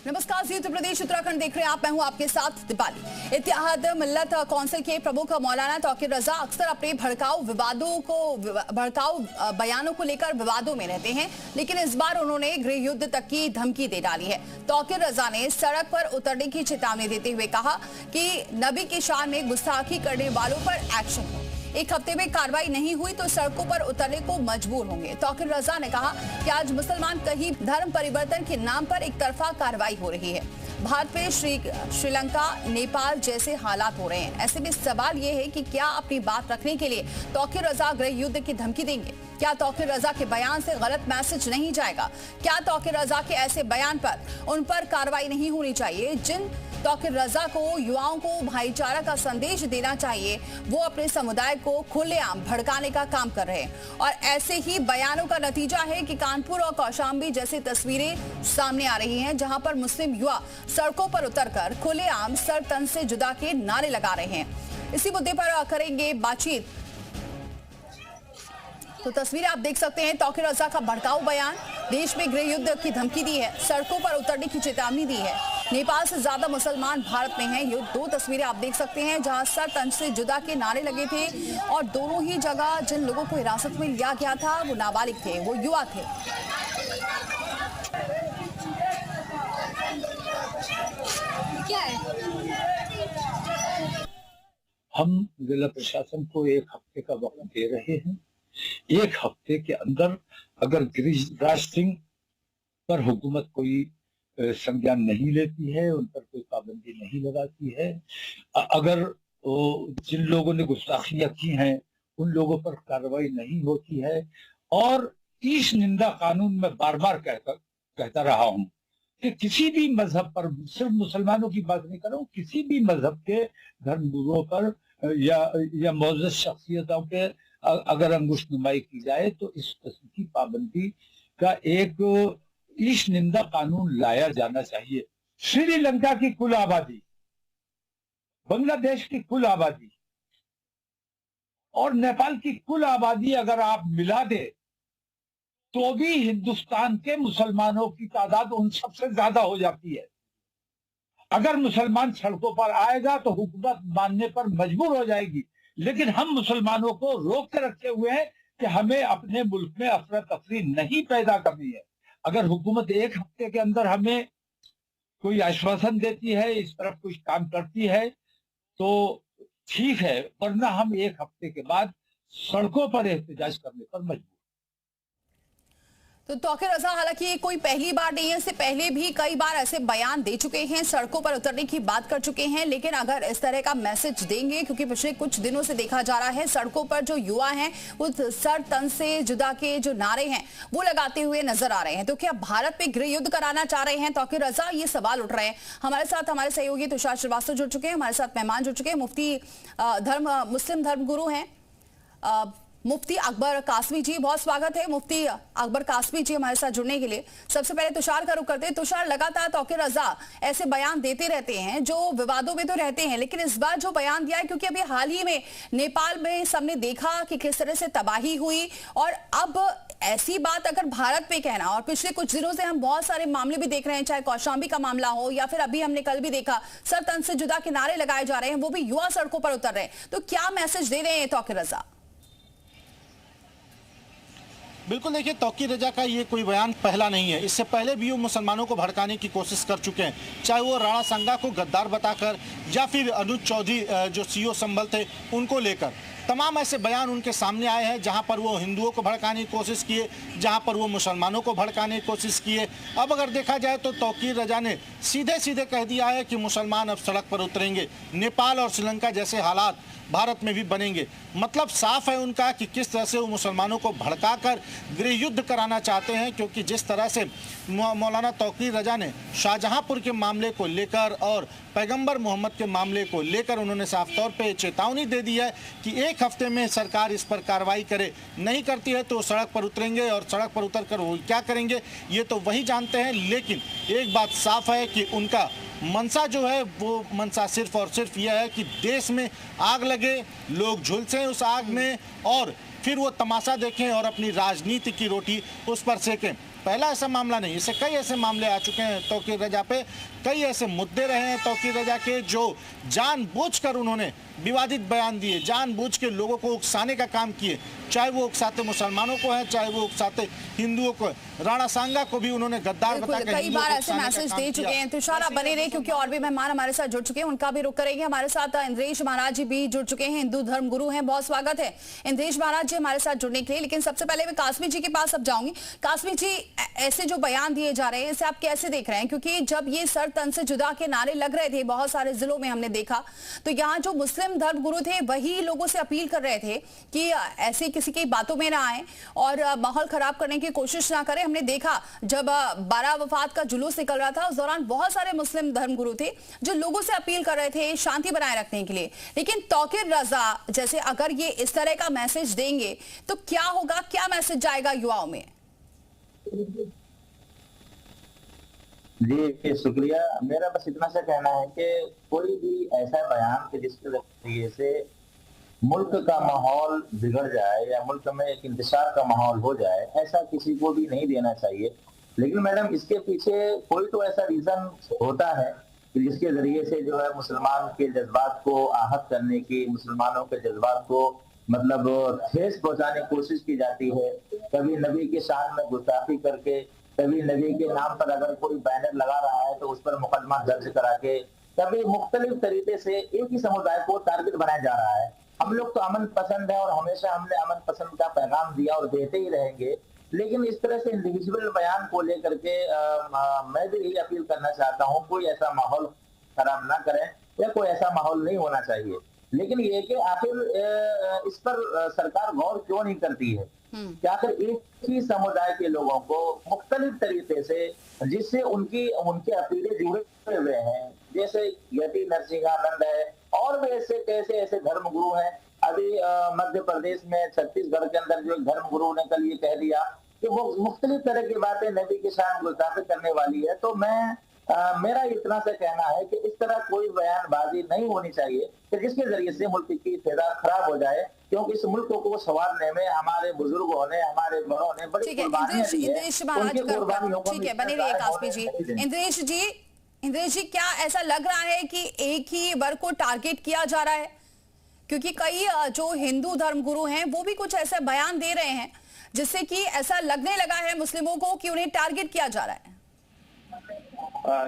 नमस्कार, जी उत्तर प्रदेश उत्तराखंड देख रहे हैं आप। मैं हूं आपके साथ दीपाली। इत्तेहाद मिल्लत कौंसिल के प्रमुख मौलाना तौकीर रजा अक्सर अपने भड़काऊ बयानों को लेकर विवादों में रहते हैं, लेकिन इस बार उन्होंने गृह युद्ध तक की धमकी दे डाली है। तौकीर रजा ने सड़क पर उतरने की चेतावनी देते हुए कहा कि नबी की शान में गुस्ताखी करने वालों पर एक्शन हो। एक हफ्ते में कार्रवाई नहीं हुई तो सड़कों पर उतरने को मजबूर होंगे। तौकीर रजा ने कहा कि आज मुसलमान कहीं धर्म परिवर्तन के नाम पर एक तरफा कार्रवाई हो रही है। भारत में श्रीलंका, नेपाल जैसे हालात हो रहे हैं। ऐसे में सवाल ये है कि क्या अपनी बात रखने के लिए तौकीर रजा गृह युद्ध की धमकी देंगे? क्या तौकीर रजा के बयान से गलत मैसेज नहीं जाएगा? क्या तौकीर रजा के ऐसे बयान पर उन पर कार्रवाई नहीं होनी चाहिए? जिन तौकीर रजा को युवाओं को भाईचारा का संदेश देना चाहिए, वो अपने समुदाय को खुलेआम भड़काने का काम कर रहे हैं। और ऐसे ही बयानों का नतीजा है कि कानपुर और कौशाम्बी जैसी तस्वीरें सामने आ रही हैं, जहां पर मुस्लिम युवा सड़कों पर उतरकर खुलेआम सर तन से जुदा के नारे लगा रहे हैं। इसी मुद्दे पर करेंगे बातचीत। तो तस्वीरें आप देख सकते हैं, तौकीर रजा का भड़काऊ बयान, देश में गृह युद्ध की धमकी दी है, सड़कों पर उतरने की चेतावनी दी है। नेपाल से ज्यादा मुसलमान भारत में हैं। ये दो तस्वीरें आप देख सकते हैं जहां सर तन से जुदा के नारे लगे थे, और दोनों ही जगह जिन लोगों को हिरासत में लिया गया था वो नाबालिग थे, वो युवा थे। क्या है? हम जिला प्रशासन को एक हफ्ते का वक्त दे रहे हैं। एक हफ्ते के अंदर अगर गिरिराज सिंह पर हुकूमत कोई संज्ञान नहीं लेती है, उन पर कोई पाबंदी नहीं लगाती है, अगर जिन लोगों ने गुस्ताखियां की हैं उन लोगों पर कार्रवाई नहीं होती है, और ईश निंदा कानून में बार बार कहता रहा हूं कि किसी भी मजहब पर, सिर्फ मुसलमानों की बात नहीं कर रहा हूं, किसी भी मजहब के धर्मगुरुओं पर या मोअज़्ज़ज़ शख्सियतों पे अगर अंगुश नुमाई की जाए तो इस किस्म की पाबंदी का एक ईश निंदा कानून लाया जाना चाहिए। श्रीलंका की कुल आबादी, बांग्लादेश की कुल आबादी और नेपाल की कुल आबादी अगर आप मिला दे तो भी हिंदुस्तान के मुसलमानों की तादाद उन सबसे ज्यादा हो जाती है। अगर मुसलमान सड़कों पर आएगा तो हुकूमत मानने पर मजबूर हो जाएगी, लेकिन हम मुसलमानों को रोक के रखे हुए हैं कि हमें अपने मुल्क में अफरा तफरी नहीं पैदा करनी है। अगर हुकूमत एक हफ्ते के अंदर हमें कोई आश्वासन देती है, इस तरफ कुछ काम करती है तो ठीक है, वरना हम एक हफ्ते के बाद सड़कों पर एहतजाज करने पर मजबूर। तो तौकीर रजा हालांकि ये कोई पहली बार नहीं है, इससे पहले भी कई बार ऐसे बयान दे चुके हैं, सड़कों पर उतरने की बात कर चुके हैं। लेकिन अगर इस तरह का मैसेज देंगे, क्योंकि पिछले कुछ दिनों से देखा जा रहा है सड़कों पर जो युवा हैं वो सर तन से जुदा के जो नारे हैं वो लगाते हुए नजर आ रहे हैं, तो क्या भारत में गृह युद्ध कराना चाह रहे हैं तौकीर रजा? ये सवाल उठ रहे हैं। हमारे साथ हमारे सहयोगी तुषार श्रीवास्तव जुड़ चुके हैं, हमारे साथ मेहमान जुड़ चुके हैं, मुफ्ती मुस्लिम धर्मगुरु हैं मुफ्ती अकबर कासमी जी। बहुत स्वागत है मुफ्ती अकबर कासमी जी हमारे साथ जुड़ने के लिए। सबसे पहले तुषार का रुख करते हैं। तुषार, लगातार तौकीर रजा ऐसे बयान देते रहते हैं जो विवादों में तो रहते हैं, लेकिन इस बार जो बयान दिया है, क्योंकि अभी हाल ही में नेपाल में सबने देखा कि किस तरह से तबाही हुई, और अब ऐसी बात अगर भारत पे कहना, और पिछले कुछ दिनों से हम बहुत सारे मामले भी देख रहे हैं, चाहे कौशाम्बी का मामला हो या फिर अभी हमने कल भी देखा सर तन से जुदा के नारे लगाए जा रहे हैं, वो भी युवा सड़कों पर उतर रहे हैं, तो क्या मैसेज दे रहे हैं तौकीर रजा? बिल्कुल, देखिए तौकीर रजा का ये कोई बयान पहला नहीं है। इससे पहले भी वो मुसलमानों को भड़काने की कोशिश कर चुके हैं, चाहे वो राणा संगा को गद्दार बताकर या फिर अनुज चौधरी जो सीओ संभल थे उनको लेकर। तमाम ऐसे बयान उनके सामने आए हैं जहां पर वो हिंदुओं को भड़काने की कोशिश किए, जहां पर वो मुसलमानों को भड़काने की कोशिश किए। अब अगर देखा जाए तो तौकीर रजा ने सीधे सीधे कह दिया है कि मुसलमान अब सड़क पर उतरेंगे, नेपाल और श्रीलंका जैसे हालात भारत में भी बनेंगे। मतलब साफ है उनका कि किस तरह से वो मुसलमानों को भड़काकर गृह युद्ध कराना चाहते हैं, क्योंकि जिस तरह से मौलाना तौकीर रजा ने शाहजहांपुर के मामले को लेकर और पैगंबर मोहम्मद के मामले को लेकर उन्होंने साफ तौर पे चेतावनी दे दी है कि एक हफ्ते में सरकार इस पर कार्रवाई करे, नहीं करती है तो सड़क पर उतरेंगे, और सड़क पर उतर कर वो क्या करेंगे ये तो वही जानते हैं। लेकिन एक बात साफ है कि उनका मंशा जो है वो मंशा सिर्फ और सिर्फ यह है कि देश में आग लगे, लोग झुलसें उस आग में और फिर वो तमाशा देखें और अपनी राजनीति की रोटी उस पर सेकें। पहला ऐसा मामला नहीं, इससे कई ऐसे मामले आ चुके हैं तौकीर रजा पे, कई ऐसे मुद्दे रहे हैं तौकीर रजा के जो जानबूझकर उन्होंने विवादित बयान दिए, जानबूझ के लोगों को उकसाने का काम किए, चाहे वो उकसाते मुसलमानों को है, चाहे वो उकसाते हिंदुओं को है। राणा सांगा को भी उन्होंने गद्दार बताकर कई बार ऐसे मैसेज दे चुके हैं। तुषार आप बने रहे, क्योंकि और भी मेहमान हमारे साथ जुड़ चुके हैं, उनका भी रुख करेंगे। हमारे साथ इंद्रेश महाराज जी भी जुड़ चुके हैं, हिंदू धर्म गुरु हैं। बहुत स्वागत है इंद्रेश महाराज जी हमारे साथ जुड़ने के लिए। लेकिन सबसे पहले मैं कासमी जी के पास अब जाऊंगी। कासमी जी, ऐसे जो बयान दिए जा रहे हैं इसे आप कैसे देख रहे हैं? क्योंकि जब ये सर तन से जुदा के नारे लग रहे थे बहुत सारे जिलों में हमने देखा, तो यहाँ जो मुस्लिम धर्म गुरु थे वही लोगों से अपील कर रहे थे कि ऐसे किसी की बातों में ना आए और माहौल खराब करने की कोशिश ना करें। हमने देखा जब 12 वफात का जुलूस निकल रहा था, उस दौरान बहुत सारे मुस्लिम धर्म गुरु थे जो लोगों से अपील कर रहे थे शांति बनाए रखने के लिए। लेकिन तौकीर रजा जैसे अगर ये इस तरह का मैसेज देंगे तो क्या होगा, क्या मैसेज जाएगा युवाओं में? जी शुक्रिया। मेरा बस इतना सा कहना है कि कोई भी ऐसा बयान कि जिसके जरिए से मुल्क का माहौल बिगड़ जाए या मुल्क में एक इंतशार का माहौल हो जाए, ऐसा किसी को भी नहीं देना चाहिए। लेकिन मैडम इसके पीछे कोई तो ऐसा रीजन होता है कि जिसके जरिए से जो है मुसलमान के जज्बात को आहत करने की, मुसलमानों के जज्बात को मतलब ठेस पहुंचाने की कोशिश की जाती है। कभी नबी के शान में गुस्ताखी करके, कभी नबी के नाम पर अगर कोई बैनर लगा रहा है तो उस पर मुकदमा दर्ज करा के, कभी मुख्तलिफ तरीके से एक ही समुदाय को टारगेट बनाया जा रहा है। हम लोग तो अमन पसंद है और हमेशा हमने अमन पसंद का पैगाम दिया और देते ही रहेंगे। लेकिन इस तरह से इंडिविजुअल बयान को लेकर के मैं भी यही अपील करना चाहता हूँ, कोई ऐसा माहौल खराब ना करें या कोई ऐसा माहौल नहीं होना चाहिए। लेकिन ये कि आखिर इस पर सरकार गौर क्यों नहीं करती है कि आखिर एक ही समुदाय के लोगों को मुख्तलिफ तरीके से, जिससे उनके अकीदे जुड़े हुए हैं, जैसे यति नरसिंहानंद है और भी ऐसे धर्म गुरु हैं। अभी मध्य प्रदेश में छत्तीसगढ़ के अंदर जो एक धर्म गुरु ने कल ये कह दिया कि वो मुख्तलिफ तरह की बातें नबी के शान गुस्ताखी करने वाली है। तो मेरा इतना सा कहना है कि इस तरह कोई बयानबाजी नहीं होनी चाहिए कि जिसके जरिए से मुल्क की फिजा खराब हो जाए, क्योंकि इस मुल्क को संवारने में हमारे बुजुर्गों ने, हमारे बड़ों ने बड़ी कुर्बानियां दी है। ठीक है, बने रहिए कासमी जी। इंद्रेश जी, क्या ऐसा लग रहा है कि एक ही वर्ग को टारगेट किया जा रहा है? क्योंकि कई जो हिंदू धर्म गुरु हैं वो भी कुछ ऐसे बयान दे रहे हैं जिससे कि ऐसा लगने लगा है मुस्लिमों को कि उन्हें टारगेट किया जा रहा है।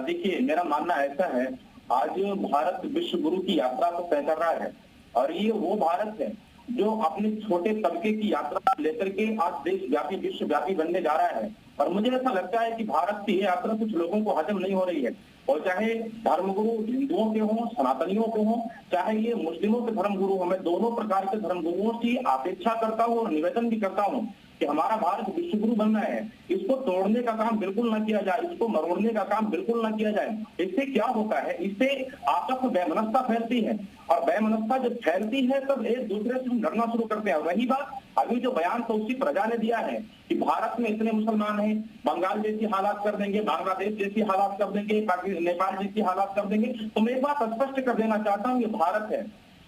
देखिए, मेरा मानना ऐसा है, आज भारत विश्व गुरु की यात्रा को तय कर रहा है और ये वो भारत है जो अपने छोटे तबके की यात्रा लेकर के आज देशव्यापी विश्वव्यापी बनने जा रहा है। और मुझे ऐसा लगता है कि भारत की ये यात्रा कुछ लोगों को हजम नहीं हो रही है, और चाहे धर्मगुरु हिंदुओं के हों, सनातनियों के हों, चाहे ये मुस्लिमों के धर्मगुरु हों, मैं दोनों प्रकार के धर्मगुरुओं की अपेक्षा करता हूँ और निवेदन भी करता हूँ कि हमारा भारत विश्वगुरु बनना है। इसको तोड़ने का काम बिल्कुल ना किया जाए, इसको मरोड़ने का काम बिल्कुल ना किया जाए। इससे क्या होता है, इससे आपस में वैमनस्यता फैलती है, और वैमनस्यता जब फैलती है तब एक दूसरे से लड़ना शुरू करते हैं। वही बात अभी जो बयान तौसीफ रजा ने दिया है कि भारत में इतने मुसलमान हैं, बंगाल जैसी हालात कर देंगे, बांग्लादेश जैसी हालात कर देंगे, नेपाल जैसी हालात कर देंगे, तो मैं एक बात स्पष्ट कर देना चाहता हूँ, ये भारत है,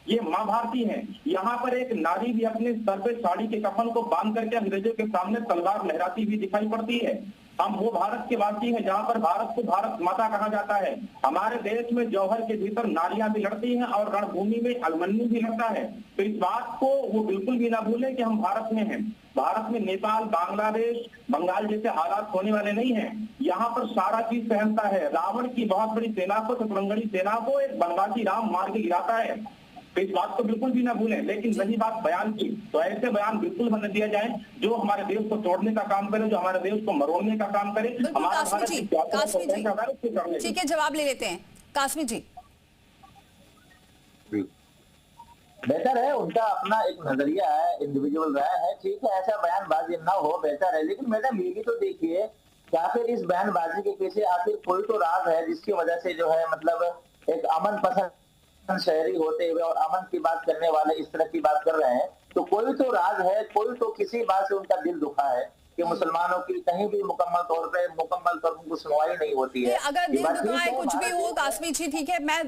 ये माँ भारती है। यहाँ पर एक नारी भी अपने सर पे साड़ी के कफन को बांध करके अंग्रेजों के सामने तलवार लहराती हुई दिखाई पड़ती है। हम वो भारत के वासी हैं जहाँ पर भारत को भारत माता कहा जाता है। हमारे देश में जौहर के भीतर नारियां भी लड़ती हैं और रणभूमि में अभिमन्यु भी लड़ता है। तो इस बात को वो बिल्कुल भी ना भूलें कि हम भारत में हैं। भारत में नेपाल, बांग्लादेश, बंगाल जैसे हालात होने वाले नहीं हैं। यहाँ पर सारा चीज सहनता है। रावण की बहुत बड़ी सेना को, चतुरंगड़ी सेना को एक बनवासी राम मार के गिराता है। तो इस बात को बिल्कुल भी ना भूलें। लेकिन रही बात बयान की, तो ऐसे बयान बिल्कुल बनने दिया जाए जो हमारे देश को तोड़ने का काम करे, जो हमारे देश को मरोड़ने का काम करे। ठीक है, जवाब ले लेते हैं कासमी जी। बेहतर है, उनका अपना एक नजरिया है, इंडिविजुअल राय है, ठीक है, ऐसा बयानबाजी ना हो बेहतर है। लेकिन मैडम ये भी तो देखिए कि आखिर इस बयानबाजी के पीछे आखिर कोई तो राज है जिसकी वजह से जो है मतलब एक अमन पसंद शहरी होते हुए और अमन की बात करने वाले इस तरह की बात कर रहे हैं। तो कोई तो राज है, कोई तो किसी बात से उनका दिल दुखा है। कि मुसलमानों की कहीं भी मुकम्मल तौर पर उनको सुनवाई नहीं होती है। अगर ये बात दिन ठीक दुआएं है, कुछ भी भारत हो एक- काश्मीर जी, ठीक है, मैं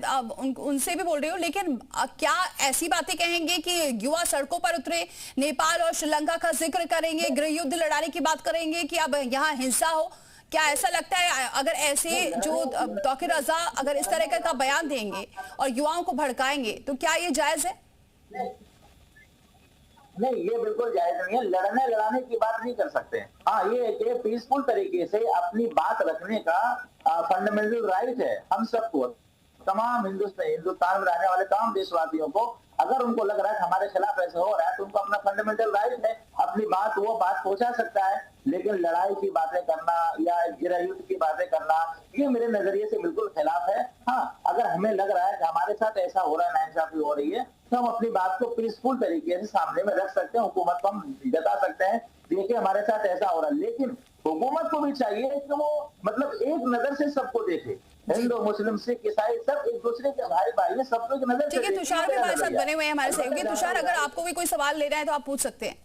उनसे भी बोल रही हूँ, लेकिन क्या ऐसी बातें कहेंगे कि युवा सड़कों पर उतरे, नेपाल और श्रीलंका का जिक्र करेंगे, गृह युद्ध लड़ाने की बात करेंगे कि अब यहाँ हिंसा हो? क्या ऐसा लगता है अगर ऐसे जो तौकीर रजा अगर इस तरह का बयान देंगे और युवाओं को भड़काएंगे तो क्या ये जायज है? नहीं, ये बिल्कुल जायज नहीं है। लड़ने लड़ाने की बात नहीं कर सकते। हाँ, ये पीसफुल तरीके से अपनी बात रखने का फंडामेंटल राइट है हम सबको, तमाम हिंदुस्तान में रहने वाले तमाम देशवासियों को। अगर उनको लग रहा है कि हमारे खिलाफ ऐसा हो रहा है तो उनको अपना फंडामेंटल राइट है, अपनी बात वो बात पहुंचा सकता है। लेकिन लड़ाई की बातें करना या गृह युद्ध की बातें करना, ये मेरे नजरिए से बिल्कुल खिलाफ है। हाँ, अगर हमें लग रहा है कि हमारे साथ ऐसा हो रहा है, नाइंसाफी हो रही है, तो हम अपनी बात को पीसफुल तरीके से सामने में रख सकते हैं, हुकूमत को हम जता सकते हैं, देखिए हमारे साथ ऐसा हो रहा है। लेकिन हुकूमत को भी चाहिए कि वो मतलब एक नजर से सबको देखे, हिंदू मुस्लिम सिख ईसाई सब एक दूसरे के भाई भाई है, सबको एक नजर से ठीक है, देखे। तुषार भी हमारे साथ नजरिया। बने हुए हैं, हमारे सहयोगी। तुषार, अगर आपको भी कोई सवाल लेना है तो आप पूछ सकते हैं।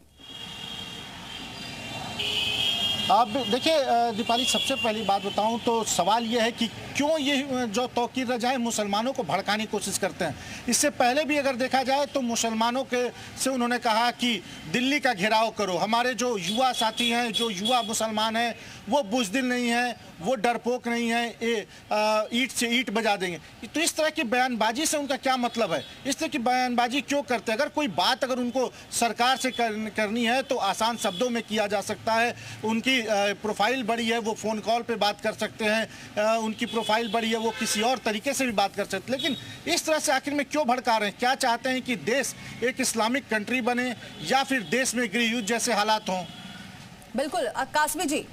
आप देखिए दीपाली, सबसे पहली बात बताऊं तो सवाल यह है कि क्यों ये जो तौकीर रजा है मुसलमानों को भड़काने की कोशिश करते हैं। इससे पहले भी अगर देखा जाए तो मुसलमानों के से उन्होंने कहा कि दिल्ली का घेराव करो। हमारे जो युवा साथी हैं, जो युवा मुसलमान हैं, वो बुज़दिल नहीं हैं, वो डरपोक नहीं है, ये ईंट से ईंट बजा देंगे। तो इस तरह की बयानबाजी से उनका क्या मतलब है? इस तरह की बयानबाजी क्यों करते हैं? अगर कोई बात अगर उनको सरकार से करनी है तो आसान शब्दों में किया जा सकता है। उनकी प्रोफाइल बड़ी है, वो फ़ोन कॉल पे बात कर सकते हैं, उनकी प्रोफाइल बड़ी है, वो किसी और तरीके से भी बात कर सकते हैं। लेकिन इस तरह से आखिर में क्यों भड़का रहे हैं? क्या चाहते हैं कि देश एक इस्लामिक कंट्री बने या फिर देश में गृह युद्ध जैसे हालात हों? बिल्कुल, कासमी जी।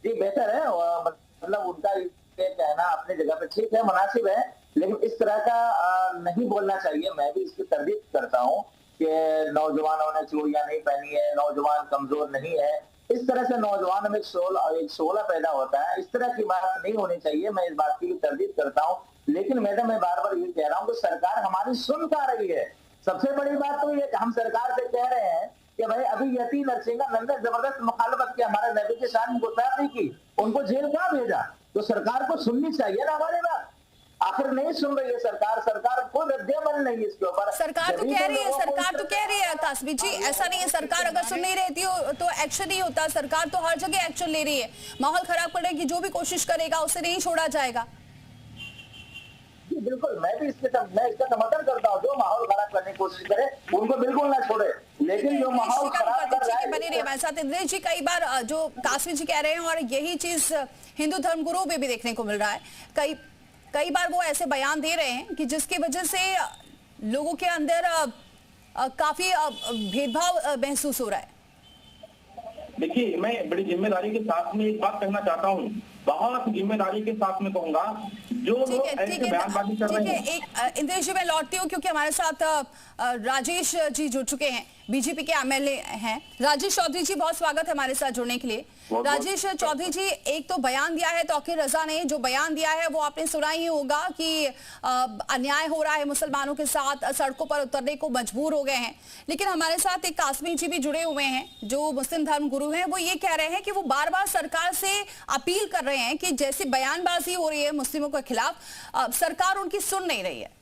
जी बेहतर है, मतलब उनका ये कहना अपनी जगह पे ठीक है, मुनासिब है, लेकिन इस तरह का नहीं बोलना चाहिए। मैं भी इसकी तरदीद करता हूँ कि नौजवानों ने चूड़ियां नहीं पहनी है, नौजवान कमजोर नहीं है, इस तरह से नौजवान में एक शोला पैदा होता है, इस तरह की बात नहीं होनी चाहिए। मैं इस बात की भी तरदीद करता हूँ। लेकिन मैडम, मैं बार बार ये कह रहा हूँ कि सरकार हमारी सुन पा रही है। सबसे बड़ी बात तो ये हम सरकार से कह रहे हैं कि भाई अभी यती नरसिंह ने जबरदस्त मुखालफत की, हमारे नबी के शान गुस्ताखी की, उनको जेल कहाँ भेजा? तो सरकार को सुननी चाहिए ना हमारी बात। आखिर नहीं सुन रही है सरकार, सरकार कोई रद्दमल नहीं है इसके ऊपर। सरकार तो कह रही है, सरकार तो कह रही है कासमी जी, ऐसा नहीं है सरकार अगर सुन नहीं रहती हो तो एक्शन नहीं होता। सरकार तो हर जगह एक्शन ले रही है। माहौल खराब करने की जो भी कोशिश करेगा उसे नहीं छोड़ा जाएगा। बिल्कुल, मैं इसका समर्थन करता हूँ। जो माहौल खराब करने की कोशिश करे उनको बिल्कुल ना छोड़े, लेकिन जो माहौल खराब कर रहा है। बने रहिए हमारे साथ। इंद्रेश जी, कई बार जो कासमी जी कह रहे हैं और यही चीज हिंदू धर्मगुरु में भी देखने को मिल रहा है, कई बार वो ऐसे बयान दे रहे हैं कि जिसकी वजह से लोगों के अंदर काफी भेदभाव महसूस हो रहा है। देखिए, मैं बड़ी जिम्मेदारी के साथ में एक बात कहना चाहता हूँ, बहुत जिम्मेदारी के साथ में कहूंगा, जो लोग ऐसे बयानबाजी कर रहे हैं। एक इंद्रेश जी, मैं लौटती हूँ क्योंकि हमारे साथ राजेश जी जुड़ चुके हैं, बीजेपी के एमएलए हैं। राजेश चौधरी जी, बहुत स्वागत है हमारे साथ जुड़ने के लिए। राजेश चौधरी जी, एक तो बयान दिया है तौकीर रजा ने, जो बयान दिया है वो आपने सुना ही होगा कि अन्याय हो रहा है मुसलमानों के साथ, सड़कों पर उतरने को मजबूर हो गए हैं। लेकिन हमारे साथ एक कासमी जी भी जुड़े हुए हैं जो मुस्लिम धर्म गुरु हैं। वो ये कह रहे हैं कि वो बार बार सरकार से अपील कर रहे हैं कि जैसी बयानबाजी हो रही है मुस्लिमों के खिलाफ, सरकार उनकी सुन नहीं रही है।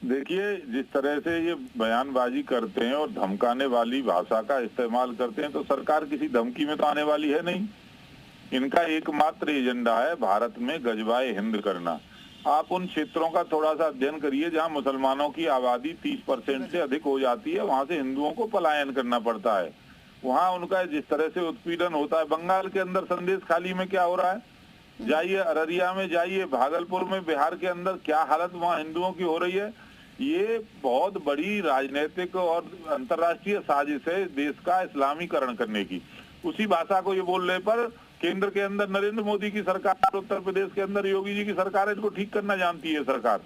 देखिए, जिस तरह से ये बयानबाजी करते हैं और धमकाने वाली भाषा का इस्तेमाल करते हैं, तो सरकार किसी धमकी में तो आने वाली है नहीं। इनका एकमात्र एजेंडा है भारत में गजवाए हिंद करना। आप उन क्षेत्रों का थोड़ा सा अध्ययन करिए जहां मुसलमानों की आबादी 30% से अधिक हो जाती है, वहां से हिंदुओं को पलायन करना पड़ता है। वहां उनका जिस तरह से उत्पीड़न होता है, बंगाल के अंदर संदेश खाली में क्या हो रहा है, जाइए अररिया में, जाइए भागलपुर में, बिहार के अंदर क्या हालत वहाँ हिंदुओं की हो रही है। ये बहुत बड़ी राजनीतिक और अंतर्राष्ट्रीय साजिश है देश का इस्लामीकरण करने की। उसी भाषा को ये बोलने पर केंद्र के अंदर नरेंद्र मोदी की सरकार, उत्तर प्रदेश के अंदर योगी जी की सरकार इनको ठीक करना जानती है। सरकार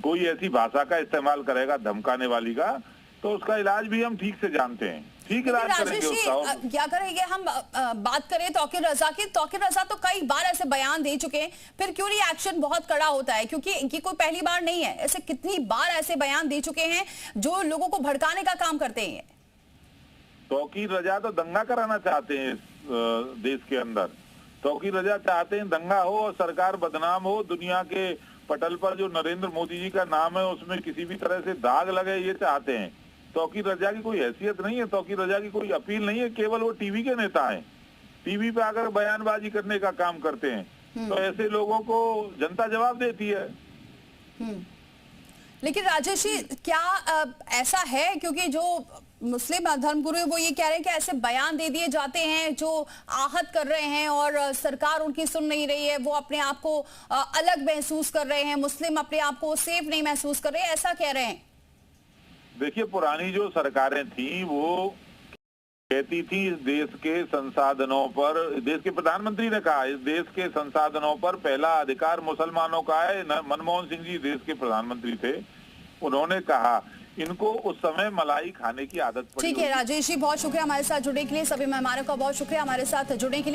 कोई ऐसी भाषा का इस्तेमाल करेगा धमकाने वाली का, तो उसका इलाज भी हम ठीक से जानते हैं। ठीक लेकिन राज करेंगे राजेश उसका। जी, क्या करेंगे हम बात करें तौकीर रजा की। तौकीर रजा तो कई बार ऐसे बयान दे चुके हैं, फिर क्यों नहीं एक्शन बहुत कड़ा होता है? क्योंकि इनकी कोई पहली बार नहीं है, ऐसे कितनी बार ऐसे बयान दे चुके हैं जो लोगों को भड़काने का काम करते हैं। तौकीर रजा तो दंगा कराना चाहते हैं देश के अंदर। तौकीर रजा चाहते हैं दंगा हो और सरकार बदनाम हो, दुनिया के पटल पर जो नरेंद्र मोदी जी का नाम है उसमें किसी भी तरह से दाग लगे, ये चाहते हैं। तौकीर रजा की कोई हैसियत नहीं है, तौकीर रजा की कोई अपील नहीं है, केवल वो टीवी के नेता हैं। टीवी पे आकर बयानबाजी करने का काम करते हैं, तो ऐसे लोगों को जनता जवाब देती है। लेकिन राजेश जी, क्या ऐसा है, क्योंकि जो मुस्लिम धर्मगुरु है वो ये कह रहे हैं कि ऐसे बयान दे दिए जाते हैं जो आहत कर रहे हैं और सरकार उनकी सुन नहीं रही है, वो अपने आप को अलग महसूस कर रहे हैं, मुस्लिम अपने आप को सेफ नहीं महसूस कर रहे हैं, ऐसा कह रहे हैं? देखिए, पुरानी जो सरकारें थी वो कहती थी इस देश के संसाधनों पर, देश के प्रधानमंत्री ने कहा इस देश के संसाधनों पर पहला अधिकार मुसलमानों का है। मनमोहन सिंह जी देश के प्रधानमंत्री थे, उन्होंने कहा इनको उस समय मलाई खाने की आदत पड़ी। ठीक है राजेश जी, बहुत शुक्रिया हमारे साथ जुड़ने के लिए। सभी मेहमानों का बहुत शुक्रिया हमारे साथ जुड़ने के लिए।